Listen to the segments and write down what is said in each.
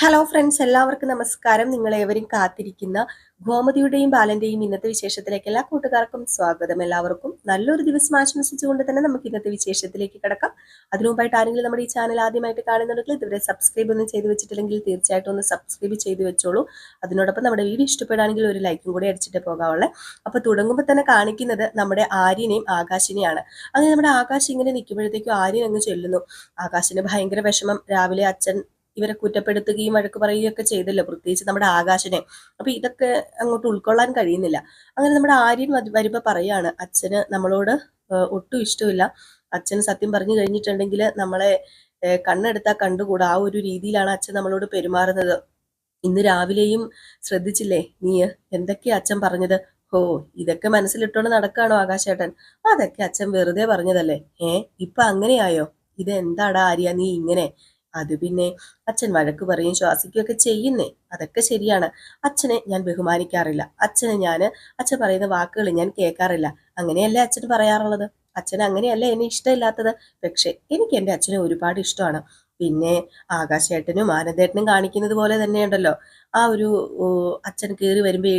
Hello friends, എല്ലാവർക്കും നമസ്കാരം. നിങ്ങളേവരും കാത്തിരിക്കുന്ന ഗോമതിയുടെയും ബാലന്റെയും ഇന്നത്തെ വിശേഷത്തിലേക്ക് എല്ലാ കൂട്ടുകാർക്കും സ്വാഗതം. എല്ലാവർക്കും നല്ലൊരു ദിവസം ആശംസിച്ചുകൊണ്ട് തന്നെ നമുക്ക് ഇന്നത്തെ വിശേഷത്തിലേക്ക് കിടക്കാം. അതിനു മുമ്പായിട്ട് ആരെങ്കിലും നമ്മുടെ ഈ ചാനൽ ആദ്യമായിട്ട് കാണുന്നുണ്ടെങ്കിൽ ഇതുവരെ സബ്സ്ക്രൈബ് ഒന്നും ചെയ്ത് വെച്ചിട്ടില്ലെങ്കിൽ തീർച്ചയായിട്ടും ഒന്ന് സബ്സ്ക്രൈബ് ചെയ്ത് വെച്ചോളൂ. അതിനോടൊപ്പം നമ്മുടെ വീഡിയോ ഇഷ്ടപ്പെടുകയാണെങ്കിൽ ഒരു ലൈക്കും കൂടി അടിച്ചിട്ട് പോകാവുള്ളേ. അപ്പൊ തുടങ്ങുമ്പോൾ തന്നെ കാണിക്കുന്നത് നമ്മുടെ ആര്യനെയും ആകാശിനെയാണ്. അങ്ങനെ നമ്മുടെ ആകാശ് ഇങ്ങനെ നിൽക്കുമ്പോഴത്തേക്കും ആര്യൻ അങ്ങ് ചെല്ലുന്നു. ആകാശിന് ഭയങ്കര വിഷമം. രാവിലെ അച്ഛൻ ഇവരെ കുറ്റപ്പെടുത്തുകയും വഴക്ക് പറയുകയൊക്കെ ചെയ്തല്ലോ, പ്രത്യേകിച്ച് നമ്മുടെ ആകാശനെ. അപ്പൊ ഇതൊക്കെ അങ്ങോട്ട് ഉൾക്കൊള്ളാൻ കഴിയുന്നില്ല. അങ്ങനെ നമ്മുടെ ആര്യൻ വരുമ്പോ പറയാണ്, അച്ഛന് നമ്മളോട് ഒട്ടും ഇഷ്ടമില്ല. അച്ഛന് സത്യം പറഞ്ഞു കഴിഞ്ഞിട്ടുണ്ടെങ്കിൽ നമ്മളെ കണ്ണെടുത്താൽ കണ്ടുകൂടാ, ആ ഒരു രീതിയിലാണ് അച്ഛൻ നമ്മളോട് പെരുമാറുന്നത്. ഇന്ന് രാവിലെയും ശ്രദ്ധിച്ചില്ലേ നീ, എന്തൊക്കെയാ അച്ഛൻ പറഞ്ഞത്? ഓ, ഇതൊക്കെ മനസ്സിലിട്ടോണ്ട് നടക്കാണോ ആകാശേട്ടൻ? അതൊക്കെ അച്ഛൻ വെറുതെ പറഞ്ഞതല്ലേ. ഇപ്പൊ അങ്ങനെയായോ? ഇത് എന്താടാ ആര്യ നീ ഇങ്ങനെ? അത് പിന്നെ അച്ഛൻ വഴക്ക് പറയും ശ്വാസിക്കുകയൊക്കെ ചെയ്യുന്നേ, അതൊക്കെ ശരിയാണ്. അച്ഛനെ ഞാൻ ബഹുമാനിക്കാറില്ല. അച്ഛൻ പറയുന്ന വാക്കുകൾ ഞാൻ കേൾക്കാറില്ല. അങ്ങനെയല്ലേ അച്ഛൻ പറയാറുള്ളത്? അച്ഛൻ അങ്ങനെയല്ലേ എന്നെ ഇഷ്ടമില്ലാത്തത്? പക്ഷെ എനിക്ക് എൻ്റെ അച്ഛനെ ഒരുപാട് ഇഷ്ടമാണ്. പിന്നെ ആകാശേട്ടനും ആനന്ദേട്ടനും കാണിക്കുന്നത് പോലെ തന്നെയുണ്ടല്ലോ, ആ ഒരു അച്ഛൻ കയറി വരുമ്പോ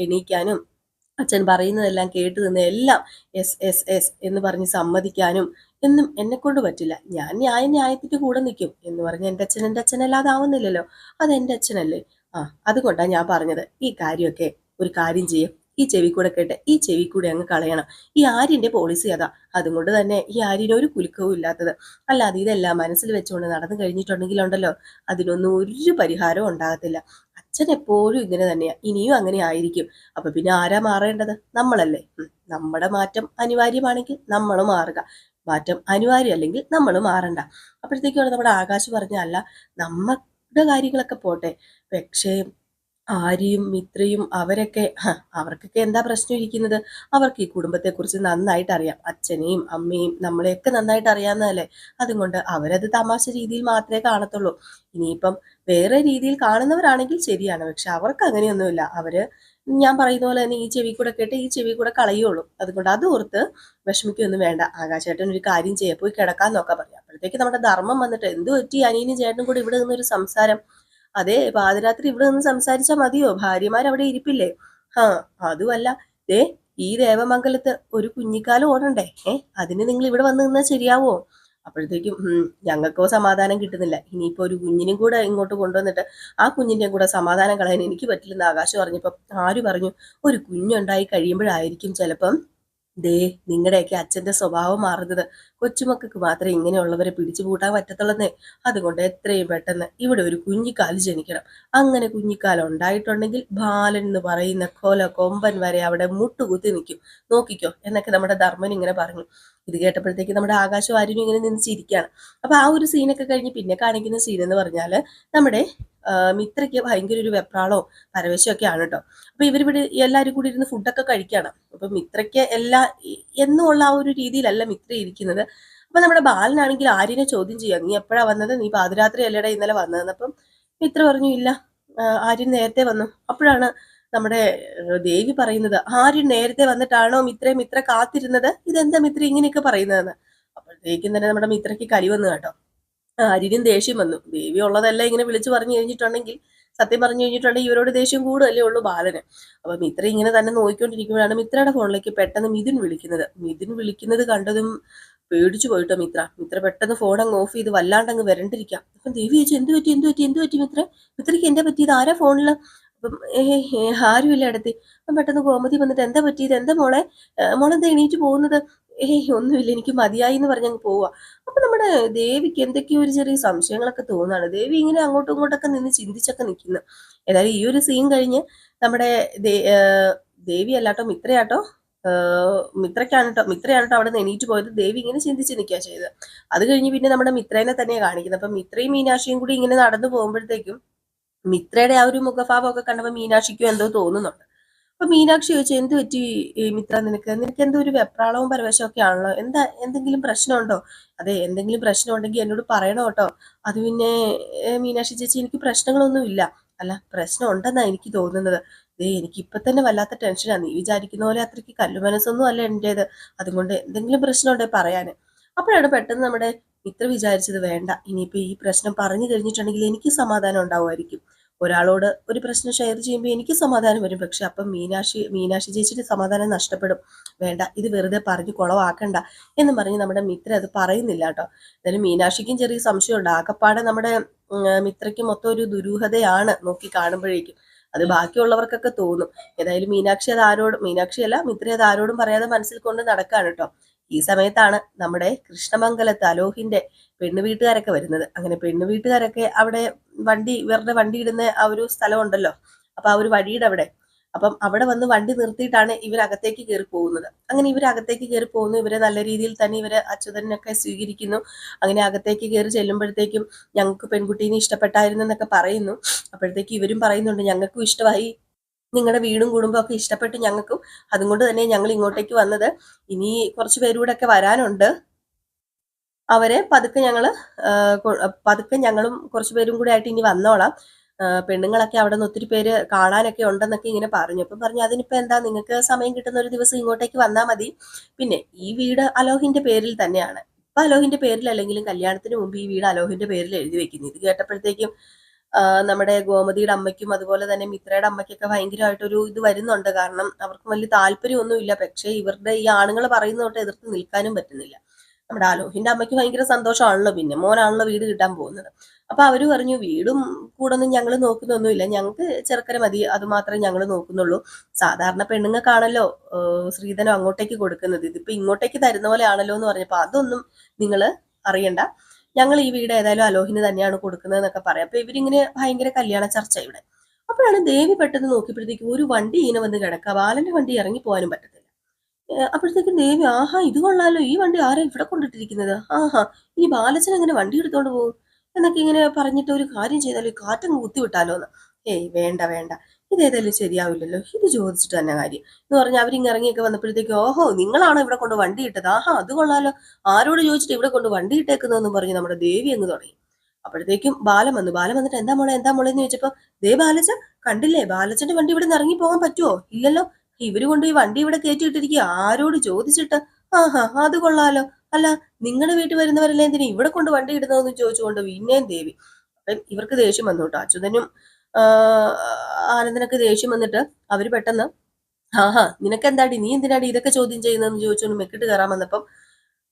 എണീക്കാനും അച്ഛൻ പറയുന്നതെല്ലാം കേട്ടു നിന്ന് എല്ലാം എസ് എസ് എസ് എന്ന് പറഞ്ഞ് സമ്മതിക്കാനും എന്നും എന്നെ കൊണ്ട് പറ്റില്ല. ഞാൻ ന്യായത്തിന്റെ കൂടെ നിൽക്കും എന്ന് പറഞ്ഞ് എൻ്റെ അച്ഛനല്ലാതെ ആവുന്നില്ലല്ലോ. അത് എൻ്റെ അച്ഛനല്ലേ. അതുകൊണ്ടാണ് ഞാൻ പറഞ്ഞത്, ഈ കാര്യമൊക്കെ ഒരു കാര്യം ചെയ്യും, ഈ ചെവി കൂടെ കേട്ട് ഈ ചെവി കൂടെ അങ്ങ് കളയണം. ഈ ആര്യന്റെ പോളിസി അതാ. അതുകൊണ്ട് തന്നെ ഈ ആര്യന് ഒരു കുലുക്കവും ഇല്ലാത്തത്. അല്ലാതെ ഇതെല്ലാം മനസ്സിൽ വെച്ചുകൊണ്ട് നടന്നു കഴിഞ്ഞിട്ടുണ്ടെങ്കിലുണ്ടല്ലോ, അതിനൊന്നും ഒരു പരിഹാരവും ഉണ്ടാകത്തില്ല. അച്ഛൻ എപ്പോഴും ഇങ്ങനെ തന്നെയാ, ഇനിയും അങ്ങനെ ആയിരിക്കും. അപ്പൊ പിന്നെ ആരാ മാറേണ്ടത്? നമ്മളല്ലേ. നമ്മുടെ മാറ്റം അനിവാര്യമാണെങ്കിൽ നമ്മൾ മാറുക, മാറ്റം അനിവാര്യം അല്ലെങ്കിൽ നമ്മൾ മാറണ്ട. അപ്പോഴത്തേക്കാണ് നമ്മുടെ ആകാശ് പറഞ്ഞ, അല്ല നമ്മുടെ കാര്യങ്ങളൊക്കെ പോട്ടെ, പക്ഷേ ആര്യയും മിത്രയും അവർക്കൊക്കെ എന്താ പ്രശ്നം ഇരിക്കുന്നത്? അവർക്ക് ഈ കുടുംബത്തെക്കുറിച്ച് നന്നായിട്ട് അറിയാം. അച്ഛനെയും അമ്മയും നമ്മളെയൊക്കെ നന്നായിട്ട് അറിയാവുന്നതല്ലേ. അതുകൊണ്ട് അവരത് തമാശ രീതിയിൽ മാത്രമേ കാണത്തുള്ളൂ. ഇനിയിപ്പം വേറെ രീതിയിൽ കാണുന്നവരാണെങ്കിൽ ശരിയാണ്, പക്ഷെ അവർക്ക് അങ്ങനെയൊന്നുമില്ല. അവര് ഞാൻ പറയുന്ന പോലെ തന്നെ ഈ ചെവി കൂടെ കേട്ട് ഈ ചെവി കൂടെ കളയുള്ളൂ. അതുകൊണ്ട് അത് ഓർത്ത് വിഷമിക്കൊന്നും വേണ്ട. ആകാശേട്ടൻ ഒരു കാര്യം ചെയ്യാം, പോയി കിടക്കാൻ നോക്കാൻ പറയാം. അപ്പോഴത്തേക്ക് നമ്മുടെ ധർമ്മം വന്നിട്ട്, എന്ത് പറ്റി അനിയനും ചേട്ടനും കൂടി ഇവിടെ നിന്നൊരു സംസാരം? അതെ, പാതിരാത്രി ഇവിടെ നിന്ന് സംസാരിച്ചാൽ മതിയോ? ഭാര്യമാരവിടെ ഇരിപ്പില്ലേ? ഹാ, അതുമല്ല, ദേ ഈ ദേവമംഗലത്ത് ഒരു കുഞ്ഞിക്കാലം ഓടണ്ടേ? അതിന് നിങ്ങൾ ഇവിടെ വന്ന് നിന്നാൽ ശരിയാവോ? അപ്പോഴത്തേക്കും ഞങ്ങൾക്കോ സമാധാനം കിട്ടുന്നില്ല. ഇനിയിപ്പോ ഒരു കുഞ്ഞിനും കൂടെ ഇങ്ങോട്ട് കൊണ്ടുവന്നിട്ട് ആ കുഞ്ഞിന്റെയും കൂടെ സമാധാനം കളയാൻ എനിക്ക് പറ്റില്ലെന്ന് ആകാശം പറഞ്ഞപ്പം ആര് പറഞ്ഞു? ഒരു കുഞ്ഞുണ്ടായി കഴിയുമ്പോഴായിരിക്കും ചിലപ്പം ദേ നിങ്ങളുടെയൊക്കെ അച്ഛന്റെ സ്വഭാവം മാറുന്നത്. കൊച്ചുമക്കൾക്ക് മാത്രമേ ഇങ്ങനെയുള്ളവരെ പിടിച്ചു പൂട്ടാൻ പറ്റത്തുള്ളന്നേ. അതുകൊണ്ട് എത്രയും പെട്ടെന്ന് ഇവിടെ ഒരു കുഞ്ഞിക്കാല് ജനിക്കണം. അങ്ങനെ കുഞ്ഞിക്കാലം ഉണ്ടായിട്ടുണ്ടെങ്കിൽ ബാലൻ എന്ന് പറയുന്ന കൊമ്പൻ വരെ അവിടെ മുട്ടുകുത്തി നിൽക്കും. നോക്കിക്കോ എന്നൊക്കെ നമ്മുടെ ധർമ്മൻ ഇങ്ങനെ പറഞ്ഞു. ഇത് കേട്ടപ്പോഴത്തേക്ക് നമ്മുടെ ആകാശം ആരും ഇങ്ങനെ നിന്ന് ചിരിക്കുകയാണ്. അപ്പൊ ആ ഒരു സീനൊക്കെ കഴിഞ്ഞ് പിന്നെ കാണിക്കുന്ന സീൻ എന്ന് പറഞ്ഞാല്, നമ്മുടെ മിത്രയ്ക്ക് ഭയങ്കര ഒരു വെപ്രാളവും പരവേശമൊക്കെ ആണ് കേട്ടോ. അപ്പൊ ഇവരിവിടെ എല്ലാവരും കൂടി ഇരുന്ന് ഫുഡൊക്കെ കഴിക്കുകയാണ്. അപ്പൊ മിത്രയ്ക്ക് എന്നുമുള്ള ആ ഒരു രീതിയിലല്ല മിത്ര ഇരിക്കുന്നത്. അപ്പൊ നമ്മുടെ ബാലനാണെങ്കിൽ ആര്യനെ ചോദ്യം ചെയ്യാം, നീ എപ്പോഴാ വന്നത്? നീ പാതിരാത്രി അല്ലേടാ ഇന്നലെ വന്നതെന്ന്. അപ്പം മിത്ര പറഞ്ഞു, ഇല്ല, ആര്യൻ നേരത്തെ വന്നു. അപ്പോഴാണ് നമ്മുടെ ദേവി പറയുന്നത്, ആര്യൻ നേരത്തെ വന്നിട്ടാണോ മിത്ര കാത്തിരുന്നത്? ഇതെന്താ മിത്ര ഇങ്ങനെയൊക്കെ പറയുന്നതെന്ന്. അപ്പോഴത്തേക്കും തന്നെ നമ്മുടെ മിത്രയ്ക്ക് കലി വന്നു കേട്ടോ. ആര്യനും ദേഷ്യം വന്നു. ദേവി ഉള്ളതെല്ലാം ഇങ്ങനെ വിളിച്ചു പറഞ്ഞു കഴിഞ്ഞിട്ടുണ്ടെങ്കിൽ, സത്യം പറഞ്ഞു കഴിഞ്ഞിട്ടുണ്ടെങ്കിൽ ഇവരോട് ദേഷ്യം കൂടുതലേ ഉള്ളൂ ബാലന്. അപ്പൊ മിത്ര ഇങ്ങനെ തന്നെ നോക്കിക്കൊണ്ടിരിക്കുമ്പോഴാണ് മിത്രയുടെ ഫോണിലേക്ക് പെട്ടെന്ന് മിഥുൻ വിളിക്കുന്നത് കണ്ടതും പേടിച്ചു പോയിട്ടോ മിത്ര പെട്ടെന്ന് ഫോൺ അങ്ങ് ഓഫ് ചെയ്ത് വല്ലാണ്ട് വരണ്ടിരിക്കാം. അപ്പം ദേവി ചോദിച്ചു, എന്ത് പറ്റി മിത്രയ്ക്ക് എന്താ പറ്റിയത്? ആരാ ഫോണില്? അപ്പം ആരുമില്ല അടുത്ത്. അപ്പം പെട്ടെന്ന് ഗോമതി വന്നിട്ട്, എന്താ പറ്റിയത്? എന്താ മോളെന്താ എണീറ്റ് പോകുന്നത്? ഒന്നുമില്ല, എനിക്ക് മതിയായി എന്ന് പറഞ്ഞങ്ങ് പോവാ. അപ്പൊ നമ്മുടെ ദേവിക്ക് എന്തൊക്കെയോ ഒരു ചെറിയ സംശയങ്ങളൊക്കെ തോന്നുകയാണ്. ദേവി ഇങ്ങനെ അങ്ങോട്ടും ഇങ്ങോട്ടൊക്കെ നിന്ന് ചിന്തിച്ചൊക്കെ നിൽക്കുന്നു. ഏതായാലും ഈ ഒരു സീൻ കഴിഞ്ഞ് നമ്മുടെ ദേവി അല്ലാട്ടോ മിത്രയാട്ടോ മിത്രയാണ് കേട്ടോ അവിടെ നിന്ന് എണീറ്റ് പോയത്. ദേവി ഇങ്ങനെ ചിന്തിച്ച് നിൽക്കുക ചെയ്തത്. അത് കഴിഞ്ഞ് പിന്നെ നമ്മുടെ മിത്രേനെ തന്നെയാണ് കാണിക്കുന്നത്. അപ്പൊ മിത്രയും മീനാക്ഷിയും കൂടി ഇങ്ങനെ നടന്നു പോകുമ്പോഴത്തേക്കും മിത്രയുടെ ആ ഒരു മുഖഭാവമൊക്കെ കണ്ടപ്പോൾ മീനാക്ഷിക്കും എന്തോ തോന്നുന്നുണ്ട്. അപ്പൊ മീനാക്ഷി ചോദിച്ചു, എന്ത് പറ്റി മിത്ര, നിനക്ക് എന്തോ ഒരു വെപ്രാളവും പരവേശമൊക്കെ ആണല്ലോ, എന്തെങ്കിലും പ്രശ്നമുണ്ടോ? അതെ, എന്തെങ്കിലും പ്രശ്നം ഉണ്ടെങ്കിൽ എന്നോട് പറയണം കേട്ടോ. അത് പിന്നെ മീനാക്ഷി ചേച്ചി, എനിക്ക് പ്രശ്നങ്ങളൊന്നും ഇല്ല. അല്ല, പ്രശ്നം ഉണ്ടെന്നാ എനിക്ക് തോന്നുന്നത്. എനിക്ക് ഇപ്പൊ തന്നെ വല്ലാത്ത ടെൻഷനാണ്. നീ വിചാരിക്കുന്ന പോലെ അത്രയ്ക്ക് കല്ലു മനസ്സൊന്നും അല്ല എന്റേത്. അതുകൊണ്ട് എന്തെങ്കിലും പ്രശ്നം ഉണ്ടെങ്കിൽ പറയാന്. അപ്പോഴാണ് പെട്ടെന്ന് നമ്മുടെ മിത്ര വിചാരിച്ചത് വേണ്ട, ഇനിയിപ്പോൾ ഈ പ്രശ്നം പറഞ്ഞു കഴിഞ്ഞിട്ടുണ്ടെങ്കിൽ എനിക്ക് സമാധാനം ഉണ്ടാവുമായിരിക്കും. ഒരാളോട് ഒരു പ്രശ്നം ഷെയർ ചെയ്യുമ്പോൾ എനിക്ക് സമാധാനം വരും, പക്ഷെ അപ്പം മീനാക്ഷി ചേച്ചിയുടെ സമാധാനം നഷ്ടപ്പെടും. വേണ്ട, ഇത് വെറുതെ പറഞ്ഞു കുളവാക്കണ്ട എന്ന് പറഞ്ഞ് നമ്മുടെ മിത്ര അത് പറയുന്നില്ല കേട്ടോ. എന്തായാലും മീനാക്ഷിക്കും ചെറിയ സംശയമുണ്ട്. ആകപ്പാടെ നമ്മുടെ മിത്രയ്ക്ക് മൊത്തം ഒരു ദുരൂഹതയാണ് നോക്കി കാണുമ്പോഴേക്കും. അത് ബാക്കിയുള്ളവർക്കൊക്കെ തോന്നും. ഏതായാലും മീനാക്ഷിയല്ല മിത്ര അത് ആരോടും പറയാതെ മനസ്സിൽ കൊണ്ട് നടക്കാണ് കേട്ടോ. ഈ സമയത്താണ് നമ്മുടെ കൃഷ്ണമംഗലത്ത് അലോഹിന്റെ പെണ്ണു വീട്ടുകാരൊക്കെ വരുന്നത്. അങ്ങനെ പെണ്ണു വീട്ടുകാരൊക്കെ അവിടെ ഇവരുടെ വണ്ടി ഇടുന്ന ആ ഒരു സ്ഥലം ഉണ്ടല്ലോ, അപ്പൊ ആ ഒരു വഴിയുടെ അവിടെ, അപ്പം അവിടെ വന്ന് വണ്ടി നിർത്തിയിട്ടാണ് ഇവരകത്തേക്ക് കയറി പോകുന്നത്. അങ്ങനെ ഇവരകത്തേക്ക് കയറി പോകുന്നു. ഇവരെ നല്ല രീതിയിൽ തന്നെ ഇവര് അച്യുതനൊക്കെ സ്വീകരിക്കുന്നു. അങ്ങനെ അകത്തേക്ക് കയറി ചെല്ലുമ്പോഴത്തേക്കും ഞങ്ങൾക്ക് പെൺകുട്ടീനെ ഇഷ്ടപ്പെട്ടായിരുന്നു എന്നൊക്കെ പറയുന്നു. അപ്പോഴത്തേക്ക് ഇവരും പറയുന്നുണ്ട്, ഞങ്ങൾക്കും ഇഷ്ടമായി, നിങ്ങളുടെ വീടും കുടുംബം ഒക്കെ ഇഷ്ടപ്പെട്ട് ഞങ്ങൾക്കും, അതുകൊണ്ട് തന്നെ ഞങ്ങൾ ഇങ്ങോട്ടേക്ക് വന്നത്. ഇനി കുറച്ച് പേരൂടെ ഒക്കെ വരാനുണ്ട്, അവരെ പതുക്കെ ഞങ്ങളും കുറച്ച് പേരും കൂടെ ആയിട്ട് ഇനി വന്നോളാം. പെണ്ണുങ്ങളൊക്കെ അവിടെ നിന്ന് ഒത്തിരി പേര് കാണാനൊക്കെ ഉണ്ടെന്നൊക്കെ ഇങ്ങനെ പറഞ്ഞു. അപ്പം പറഞ്ഞു, അതിനിപ്പോ എന്താ, നിങ്ങൾക്ക് സമയം കിട്ടുന്ന ഒരു ദിവസം ഇങ്ങോട്ടേക്ക് വന്നാൽ മതി. പിന്നെ ഈ വീട് അലോഹിന്റെ പേരിൽ തന്നെയാണ്. ഇപ്പൊ അലോഹിന്റെ പേരിൽ അല്ലെങ്കിലും കല്യാണത്തിന് മുമ്പ് ഈ വീട് അലോഹിന്റെ പേരിൽ എഴുതി വെക്കുന്നു. ഇത് കേട്ടപ്പോഴത്തേക്കും നമ്മുടെ ഗോമതിയുടെ അമ്മയ്ക്കും അതുപോലെ തന്നെ മിത്രയുടെ അമ്മയ്ക്കൊക്കെ ഭയങ്കരമായിട്ടൊരു ഇത് വരുന്നുണ്ട്. കാരണം അവർക്ക് വലിയ താല്പര്യമൊന്നുമില്ല. പക്ഷേ ഇവരുടെ ഈ ആണുങ്ങൾ പറയുന്നതൊട്ട് എതിർത്ത് നിൽക്കാനും പറ്റുന്നില്ല. നമ്മുടെ അലോഹിന്റെ അമ്മയ്ക്ക് ഭയങ്കര സന്തോഷമാണല്ലോ, പിന്നെ മോനാണല്ലോ വീട് കിട്ടാൻ പോകുന്നത്. അപ്പൊ അവര് പറഞ്ഞു, വീടും കൂടൊന്നും ഞങ്ങൾ നോക്കുന്നൊന്നുമില്ല, ഞങ്ങൾക്ക് ചെറുക്കര മതി, അത് മാത്രമേ ഞങ്ങൾ നോക്കുന്നുള്ളൂ. സാധാരണ പെണ്ണുങ്ങൾക്കാണല്ലോ സ്ത്രീധനം അങ്ങോട്ടേക്ക് കൊടുക്കുന്നത്, ഇതിപ്പോ ഇങ്ങോട്ടേക്ക് തരുന്ന പോലെ ആണല്ലോ എന്ന് പറഞ്ഞപ്പോ അതൊന്നും നിങ്ങൾ അറിയണ്ട, ഞങ്ങൾ ഈ വീട് ഏതായാലും അലോഹിന് തന്നെയാണ് കൊടുക്കുന്നത് എന്നൊക്കെ പറയാം. അപ്പൊ ഇവരിങ്ങനെ ഭയങ്കര കല്യാണ ചർച്ച ഇവിടെ. അപ്പോഴാണ് ദേവി പെട്ടെന്ന് നോക്കിയപ്പോഴത്തേക്കും ഒരു വണ്ടി ഇങ്ങനെ വന്ന് കിടക്കുക. ബാലന്റെ വണ്ടി ഇറങ്ങി പോകാനും പറ്റത്തില്ല. അപ്പോഴത്തേക്കും ദേവി, ആഹാ ഇത് കൊള്ളാലോ, ഈ വണ്ടി ആരാ ഇവിടെ കൊണ്ടിട്ടിരിക്കുന്നത്, ആഹാ ഇനി ബാലച്ചൻ എങ്ങനെ വണ്ടി എടുത്തോണ്ട് പോകും എന്നൊക്കെ ഇങ്ങനെ പറഞ്ഞിട്ട് ഒരു കാര്യം ചെയ്താലോ, കാറ്റങ്ങ് കുത്തിവിട്ടാലോ എന്ന്. ഏയ് വേണ്ട വേണ്ട, ഇതേതായാലും ശരിയാവില്ലല്ലോ, ഇത് ചോദിച്ചിട്ട് തന്നെ കാര്യം എന്ന് പറഞ്ഞാൽ അവരിങ്ങ് ഇറങ്ങിയൊക്കെ വന്നപ്പോഴത്തേക്കും, ഓഹോ നിങ്ങളാണോ ഇവിടെ കൊണ്ട് വണ്ടി ഇട്ടത്, ആഹാ അത് കൊള്ളാലോ, ആരോട് ചോദിച്ചിട്ട് ഇവിടെ കൊണ്ട് വണ്ടി ഇട്ടേക്കുന്നതെന്നും പറഞ്ഞ് നമ്മുടെ ദേവി അങ്ങ് തുടങ്ങി. അപ്പോഴത്തേക്കും ബാലൻ വന്നിട്ട് എന്താ മോളെ എന്ന് ചോദിച്ചപ്പോ, ദേ ബാലച്ച, കണ്ടില്ലേ ബാലച്ചന്റെ വണ്ടി ഇവിടെ നിന്ന് ഇറങ്ങി പോകാൻ പറ്റുമോ, ഇല്ലല്ലോ, ഇവര് കൊണ്ട് ഈ വണ്ടി ഇവിടെ കയറ്റിയിട്ടിരിക്കുക, ആരോട് ചോദിച്ചിട്ട്, ആഹാ അത് കൊള്ളാലോ, അല്ല നിങ്ങളുടെ വീട്ടിൽ വരുന്നവരല്ലേ എന്തിനാ ഇവിടെ കൊണ്ട് വണ്ടി ഇടുന്നതെന്ന് ചോദിച്ചുകൊണ്ട് പിന്നെയും ദേവി. അപ്പം ഇവർക്ക് ദേഷ്യം വന്നു കേട്ടോ. അച്യുതനും ആനന്ദനൊക്കെ ദേഷ്യം വന്നിട്ട് അവര് പെട്ടെന്ന്, ആഹാ നിനക്കെന്താടി, നീ എന്തിനാടി ഇതൊക്കെ ചോദ്യം ചെയ്യുന്നതെന്ന് ചോദിച്ചുകൊണ്ട് മെക്കിട്ട് കയറാൻ വന്നപ്പം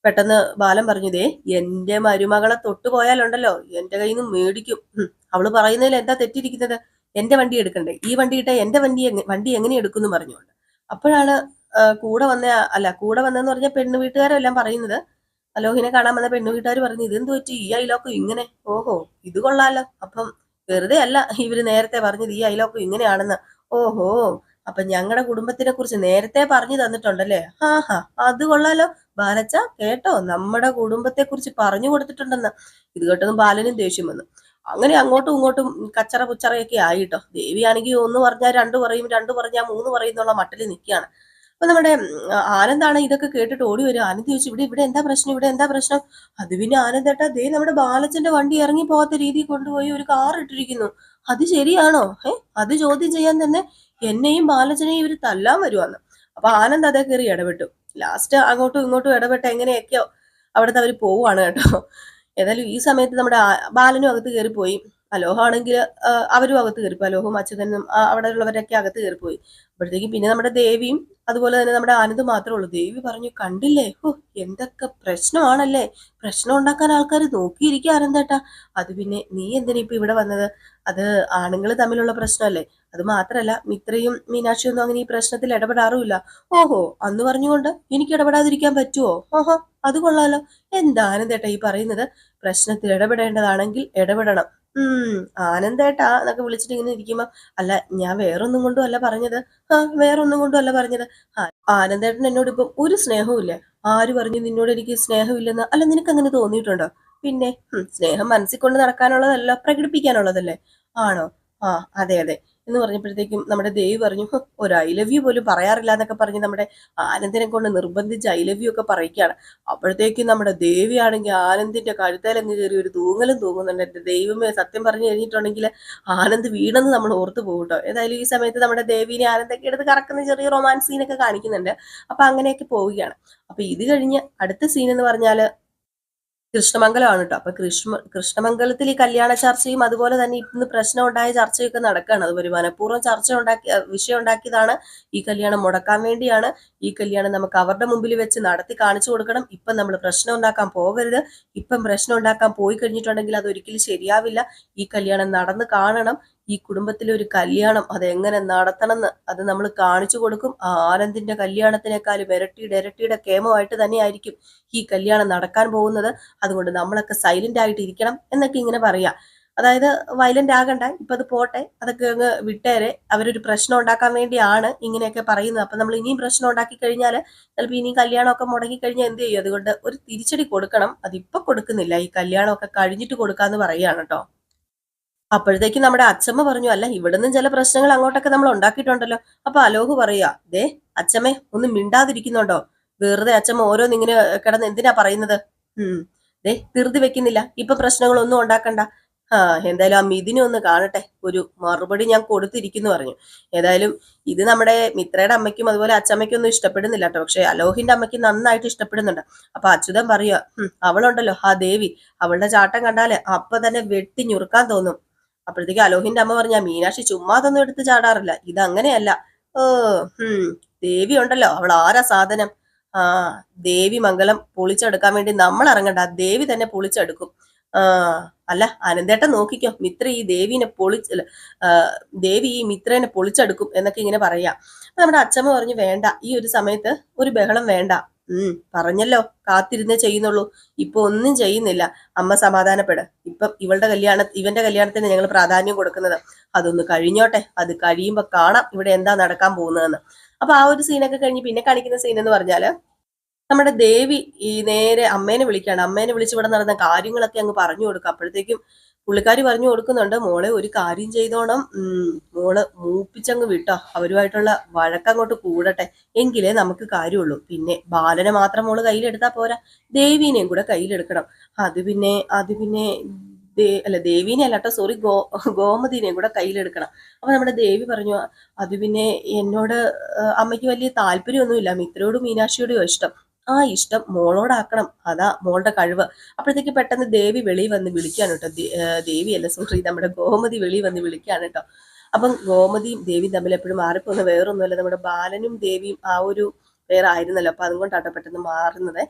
പെട്ടെന്ന് ബാലൻ പറഞ്ഞു, ദേ എന്റെ മരുമകളെ തൊട്ടു പോയാലുണ്ടല്ലോ എന്റെ കയ്യിൽ നിന്ന് മേടിക്കും. അവള് പറയുന്നതിൽ എന്താ തെറ്റിരിക്കുന്നത്, എന്റെ വണ്ടി എടുക്കണ്ടേ, ഈ വണ്ടി ഇട്ട എന്റെ വണ്ടി എങ്ങനെ എടുക്കുന്നു പറഞ്ഞുകൊണ്ട്. അപ്പോഴാണ് കൂടെ വന്നെന്ന് പറഞ്ഞ പെണ്ണു വീട്ടുകാരെല്ലാം പറയുന്നത്, അലോഹിനെ കാണാൻ വന്ന പെണ്ണു വീട്ടുകാർ പറഞ്ഞു, ഇതെന്ത് പറ്റി ഈ അയലോക്കം ഇങ്ങനെ, ഓഹോ ഇത് കൊള്ളാലോ, അപ്പം വെറുതെ അല്ല ഇവര് നേരത്തെ പറഞ്ഞത് ഈ അയലോക്കം ഇങ്ങനെയാണെന്ന്, ഓഹോ അപ്പൊ ഞങ്ങളുടെ കുടുംബത്തിനെ കുറിച്ച് നേരത്തെ പറഞ്ഞു തന്നിട്ടുണ്ടല്ലേ, ആഹാ അത് കൊള്ളാലോ, ബാലച്ച കേട്ടോ, നമ്മുടെ കുടുംബത്തെ കുറിച്ച് പറഞ്ഞു കൊടുത്തിട്ടുണ്ടെന്ന്. ഇത് കേട്ടതും ബാലനും ദേഷ്യം വന്നു. അങ്ങനെ അങ്ങോട്ടും ഇങ്ങോട്ടും കച്ചറ പുച്ചറയൊക്കെ ആയിട്ടോ. ദേവിയാണെങ്കിൽ ഒന്ന് പറഞ്ഞാൽ രണ്ടു പറയും, രണ്ടു പറഞ്ഞാൽ മൂന്ന് പറയും എന്നുള്ള മട്ടിൽ നിൽക്കുകയാണ്. അപ്പൊ നമ്മുടെ ആനന്ദാണ് ഇതൊക്കെ കേട്ടിട്ട് ഓടി വരും. ആനന്ദ് ചോദിച്ചു, ഇവിടെ എന്താ പ്രശ്നം, ഇവിടെ എന്താ പ്രശ്നം. അത് പിന്നെ ആനന്ദേട്ടാ, ദേ നമ്മുടെ ബാലച്ചന്റെ വണ്ടി ഇറങ്ങി പോകാത്ത രീതിയിൽ കൊണ്ടുപോയി ഒരു കാർ ഇട്ടിരിക്കുന്നു, അത് ശരിയാണോ, അത് ചോദ്യം ചെയ്യാൻ തന്നെ എന്നെയും ബാലച്ചനെയും ഇവര് തല്ലാൻ വരുവാന്ന്. അപ്പൊ ആനന്ദ് അതേ കയറി ഇടപെട്ടു. ലാസ്റ്റ് അങ്ങോട്ടും ഇങ്ങോട്ടും ഇടപെട്ട് എങ്ങനെയൊക്കെയോ അവിടുത്തെ അവർ പോവുകയാണ് കേട്ടോ. ഏതായാലും ഈ സമയത്ത് നമ്മുടെ ബാലനും അകത്ത് കയറിപ്പോയി. അലോഹാണെങ്കിൽ അവരും അകത്ത് കയറിപ്പോയി. അലോഹും അച്യുതനും അവിടെ ഉള്ളവരൊക്കെ അകത്ത് കയറിപ്പോയി. അപ്പോഴത്തേക്കും പിന്നെ നമ്മുടെ ദേവിയും അതുപോലെ തന്നെ നമ്മുടെ ആനന്ദ് മാത്രമേ ഉള്ളൂ. ദേവി പറഞ്ഞു, കണ്ടില്ലേ, എന്തൊക്കെ പ്രശ്നമാണല്ലേ, പ്രശ്നം ഉണ്ടാക്കാൻ ആൾക്കാർ നോക്കിയിരിക്കുക ആനന്ദേട്ടാ. അത് പിന്നെ നീ എന്തിനാ ഇപ്പൊ ഇവിടെ വന്നത്, അത് ആണുങ്ങൾ തമ്മിലുള്ള പ്രശ്നമല്ലേ, അത് മാത്രല്ല മിത്രയും മീനാക്ഷിയും ഒന്നും അങ്ങനെ ഈ പ്രശ്നത്തിൽ ഇടപെടാറുമില്ല. ഓഹോ അന്ന് പറഞ്ഞുകൊണ്ട് എനിക്ക് ഇടപെടാതിരിക്കാൻ പറ്റുമോ, ഓഹോ അത് കൊള്ളാലോ, എന്താ ആനന്ദേട്ടാ ഈ പറയുന്നത്, പ്രശ്നത്തിൽ ഇടപെടേണ്ടതാണെങ്കിൽ ഇടപെടണം. ആനന്ദേട്ടാ എന്നൊക്കെ വിളിച്ചിട്ട് ഇങ്ങനെ ഇരിക്കുമ്പോ, അല്ല ഞാൻ വേറൊന്നും കൊണ്ടും അല്ല പറഞ്ഞത്, വേറൊന്നും കൊണ്ടും അല്ല പറഞ്ഞത്, ആനന്ദേട്ടൻ എന്നോട് ഇപ്പം ഒരു സ്നേഹവും ഇല്ല. ആര് പറഞ്ഞു നിന്നോട് എനിക്ക് സ്നേഹമില്ലെന്ന്, അല്ല നിനക്ക് അങ്ങനെ തോന്നിയിട്ടുണ്ടോ, പിന്നെ സ്നേഹം മനസ്സിൽ കൊണ്ട് നടക്കാനുള്ളതല്ല പ്രകടിപ്പിക്കാനുള്ളതല്ലേ, ആണോ, ആ അതെ അതെ എന്ന് പറഞ്ഞപ്പോഴത്തേക്കും നമ്മുടെ ദേവി പറഞ്ഞു, ഒരു ഐ ലവ് യു പോലും പറയാറില്ല എന്നൊക്കെ പറഞ്ഞ് നമ്മുടെ ആനന്ദിനെ കൊണ്ട് നിർബന്ധിച്ച് ഐ ലവ് യു ഒക്കെ പറയിക്കുകയാണ്. അപ്പോഴത്തേക്കും നമ്മുടെ ദേവിയാണെങ്കിൽ ആനന്ദിന്റെ കഴുത്തേലങ്ങ് കയറി ഒരു തൂങ്ങലും തൂങ്ങുന്നുണ്ട്. എന്റെ ദൈവമേ, സത്യം പറഞ്ഞു കഴിഞ്ഞിട്ടുണ്ടെങ്കിൽ ആനന്ദ് വീണെന്ന് നമ്മൾ ഓർത്ത് പോകും കേട്ടോ. ഏതായാലും ഈ സമയത്ത് നമ്മുടെ ദേവീനെ ആനന്ദൊക്കെ എടുത്ത് കറക്കുന്ന ചെറിയ റൊമാൻസ് സീനൊക്കെ കാണിക്കുന്നുണ്ട്. അപ്പൊ അങ്ങനെയൊക്കെ പോവുകയാണ്. അപ്പൊ ഇത് കഴിഞ്ഞ് അടുത്ത സീൻ എന്ന് പറഞ്ഞാല് കൃഷ്ണമംഗലമാണ് കേട്ടോ. അപ്പൊ കൃഷ്ണമംഗലത്തിൽ ഈ കല്യാണ ചർച്ചയും അതുപോലെ തന്നെ ഇന്ന് പ്രശ്നം ഉണ്ടായ ചർച്ചയൊക്കെ നടക്കുകയാണ്. അതുപോലെ മനഃപൂർവ്വം വിഷയം ഉണ്ടാക്കിയതാണ്. ഈ കല്യാണം മുടക്കാൻ വേണ്ടിയാണ്. ഈ കല്യാണം നമുക്ക് അവരുടെ മുമ്പിൽ വെച്ച് നടത്തി കാണിച്ചു കൊടുക്കണം. ഇപ്പം നമ്മൾ പ്രശ്നം ഉണ്ടാക്കാൻ പോകരുത്. ഇപ്പം പ്രശ്നം ഉണ്ടാക്കാൻ പോയി കഴിഞ്ഞിട്ടുണ്ടെങ്കിൽ അതൊരിക്കലും ശരിയാവില്ല. ഈ കല്യാണം നടന്ന് കാണണം. ഈ കുടുംബത്തിലെ ഒരു കല്യാണം അതെങ്ങനെ നടത്തണമെന്ന് അത് നമ്മൾ കാണിച്ചു കൊടുക്കും. ആനന്ദിന്റെ കല്യാണത്തിനേക്കാളും ഇരട്ടിയുടെ കേമമായിട്ട് തന്നെയായിരിക്കും ഈ കല്യാണം നടക്കാൻ പോകുന്നത്. അതുകൊണ്ട് നമ്മളൊക്കെ സൈലന്റ് ആയിട്ട് ഇരിക്കണം എന്നൊക്കെ ഇങ്ങനെ പറയാം. അതായത് വയലന്റ് ആകണ്ട, ഇപ്പൊ അത് പോട്ടെ, അതൊക്കെ അങ്ങ് വിട്ടേരെ. അവരൊരു പ്രശ്നം ഉണ്ടാക്കാൻ വേണ്ടിയാണ് ഇങ്ങനെയൊക്കെ പറയുന്നത്. അപ്പൊ നമ്മൾ ഇനിയും പ്രശ്നം ഉണ്ടാക്കി കഴിഞ്ഞാൽ ചിലപ്പോൾ ഇനിയും കല്യാണമൊക്കെ മുടങ്ങി കഴിഞ്ഞാൽ എന്ത് ചെയ്യും? അതുകൊണ്ട് ഒരു തിരിച്ചടി കൊടുക്കണം. അതിപ്പോ കൊടുക്കുന്നില്ല, ഈ കല്യാണമൊക്കെ കഴിഞ്ഞിട്ട് കൊടുക്കാന്ന് പറയാണ് കേട്ടോ. അപ്പോഴത്തേക്കും നമ്മുടെ അച്ഛമ്മ പറഞ്ഞു, അല്ല ഇവിടുന്ന് ചില പ്രശ്നങ്ങൾ അങ്ങോട്ടൊക്കെ നമ്മൾ ഉണ്ടാക്കിയിട്ടുണ്ടല്ലോ. അപ്പൊ അലോക് പറയാ, ദേ അച്ഛമ്മേ ഒന്നും മിണ്ടാതിരിക്കുന്നുണ്ടോ? വെറുതെ അച്ഛമ്മ ഓരോന്നിങ്ങനെ കിടന്ന് എന്തിനാ പറയുന്നത്? ദേ ധൃതി വെക്കുന്നില്ല, ഇപ്പൊ പ്രശ്നങ്ങളൊന്നും ഉണ്ടാക്കണ്ട. എന്തായാലും ആ മിഥുനെ ഒന്ന് കാണട്ടെ, ഒരു മറുപടി ഞാൻ കൊടുത്തിരിക്കുന്നു പറഞ്ഞു. ഏതായാലും ഇത് നമ്മുടെ മിത്രയുടെ അമ്മയ്ക്കും അതുപോലെ അച്ഛമ്മയ്ക്കും ഒന്നും ഇഷ്ടപ്പെടുന്നില്ല കേട്ടോ. പക്ഷെ അലോഹിന്റെ അമ്മയ്ക്ക് നന്നായിട്ട് ഇഷ്ടപ്പെടുന്നുണ്ട്. അപ്പൊ അച്യുതൻ പറയുക, അവളുണ്ടല്ലോ ആ ദേവി, അവളുടെ ചാട്ടം കണ്ടാല് അപ്പൊ തന്നെ വെട്ടി ഞുറുക്കാൻ തോന്നും. അപ്പോഴത്തേക്ക് അലോഹിന്റെ അമ്മ പറഞ്ഞ, മീനാക്ഷി ചുമ്മാതൊന്നും എടുത്ത് ചാടാറില്ല, ഇതങ്ങനെയല്ല. ഓ ദേവി ഉണ്ടല്ലോ, അവൾ ആരാ സാധനം. ആ ദേവി മംഗലം പൊളിച്ചെടുക്കാൻ വേണ്ടി നമ്മൾ ഇറങ്ങണ്ട, ദേവി തന്നെ പൊളിച്ചെടുക്കും. ആ അല്ല അനന്തേട്ടൻ നോക്കിക്കോ, മിത്ര ഈ ദേവിനെ ദേവി ഈ മിത്രനെ പൊളിച്ചെടുക്കും എന്നൊക്കെ ഇങ്ങനെ പറയാ. നമ്മുടെ അച്ഛമ്മ പറഞ്ഞു, വേണ്ട, ഈ ഒരു സമയത്ത് ഒരു ബഹളം വേണ്ട. പറഞ്ഞല്ലോ കാത്തിരുന്നേ ചെയ്യുന്നുള്ളൂ. ഇപ്പൊ ഒന്നും ചെയ്യുന്നില്ല. അമ്മ സമാധാനപ്പെട്. ഇപ്പം ഇവന്റെ കല്യാണത്തിന് ഞങ്ങൾ പ്രാധാന്യം കൊടുക്കുന്നത്. അതൊന്ന് കഴിഞ്ഞോട്ടെ, അത് കഴിയുമ്പോ കാണാം ഇവിടെ എന്താ നടക്കാൻ പോകുന്നതെന്ന്. അപ്പൊ ആ ഒരു സീനൊക്കെ കഴിഞ്ഞ് പിന്നെ കാണിക്കുന്ന സീൻ എന്ന് പറഞ്ഞാല് നമ്മുടെ ദേവി ഈ നേരെ അമ്മേനെ വിളിക്കുകയാണ്. അമ്മേനെ വിളിച്ച് ഇവിടെ നടന്ന കാര്യങ്ങളൊക്കെ അങ്ങ് പറഞ്ഞു കൊടുക്കുക. അപ്പോഴത്തേക്കും പുള്ളിക്കാരി പറഞ്ഞു കൊടുക്കുന്നുണ്ട്, മോളെ ഒരു കാര്യം ചെയ്തോണം, മോള് മൂപ്പിച്ചങ്ങ് വിട്ടോ, അവരുമായിട്ടുള്ള വഴക്കങ്ങോട്ട് കൂടട്ടെ, എങ്കിലേ നമുക്ക് കാര്യമുള്ളൂ. പിന്നെ ബാലനെ മാത്രം മോള് കയ്യിലെടുത്താ പോരാ, ദേവീനെയും കൂടെ കയ്യിലെടുക്കണം. അത് പിന്നെ അല്ല ദേവീനെ അല്ല കേട്ടോ, സോറി, ഗോമതിനെയും കൂടെ കയ്യിലെടുക്കണം. അപ്പൊ നമ്മുടെ ദേവി പറഞ്ഞു, അത് പിന്നെ എന്നോട് അമ്മയ്ക്ക് വലിയ താല്പര്യമൊന്നുമില്ല, മിത്രയോടും മീനാക്ഷിയോടും ഇഷ്ടം. ആ ഇഷ്ടം മോളോടാക്കണം, അതാ മോളുടെ കഴിവ്. അപ്പോഴത്തേക്ക് പെട്ടെന്ന് ദേവി വെളിയിൽ വന്ന് വിളിക്കാണ് കേട്ടോ. ദേവിയല്ല, സോറി, നമ്മുടെ ഗോമതി വെളിയിൽ വന്ന് വിളിക്കാണ് കേട്ടോ. അപ്പം ഗോമതിയും ദേവിയും തമ്മിൽ എപ്പോഴും മാറിപ്പോകുന്ന വേറൊന്നുമല്ല, നമ്മുടെ ബാലനും ദേവിയും ആ ഒരു വേറെ ആയിരുന്നല്ലോ. അപ്പൊ അതുകൊണ്ടാട്ടോ പെട്ടെന്ന് മാറുന്നത്.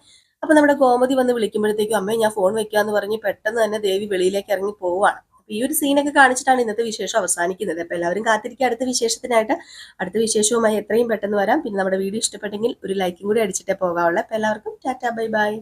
അപ്പൊ നമ്മുടെ ഗോമതി വന്ന് വിളിക്കുമ്പോഴത്തേക്കും, അമ്മേ ഞാൻ ഫോൺ വെക്കാന്ന് പറഞ്ഞ് പെട്ടെന്ന് തന്നെ ദേവി വെളിയിലേക്ക് ഇറങ്ങി പോവാണ്. ഈ ഒരു സീനൊക്കെ കാണിച്ചിട്ടാണ് ഇന്നത്തെ വിശേഷം അവസാനിക്കുന്നത്. അപ്പൊ എല്ലാവരും കാത്തിരിക്കുക അടുത്ത വിശേഷത്തിനായിട്ട്. അടുത്ത വിശേഷവുമായി എത്രയും പെട്ടെന്ന് വരാം. പിന്നെ നമ്മുടെ വീഡിയോ ഇഷ്ടപ്പെട്ടെങ്കിൽ ഒരു ലൈക്കും കൂടി അടിച്ചിട്ടേ പോകാവുള്ളൂ. അപ്പൊ എല്ലാവർക്കും ടാറ്റാ, ബൈ ബൈ.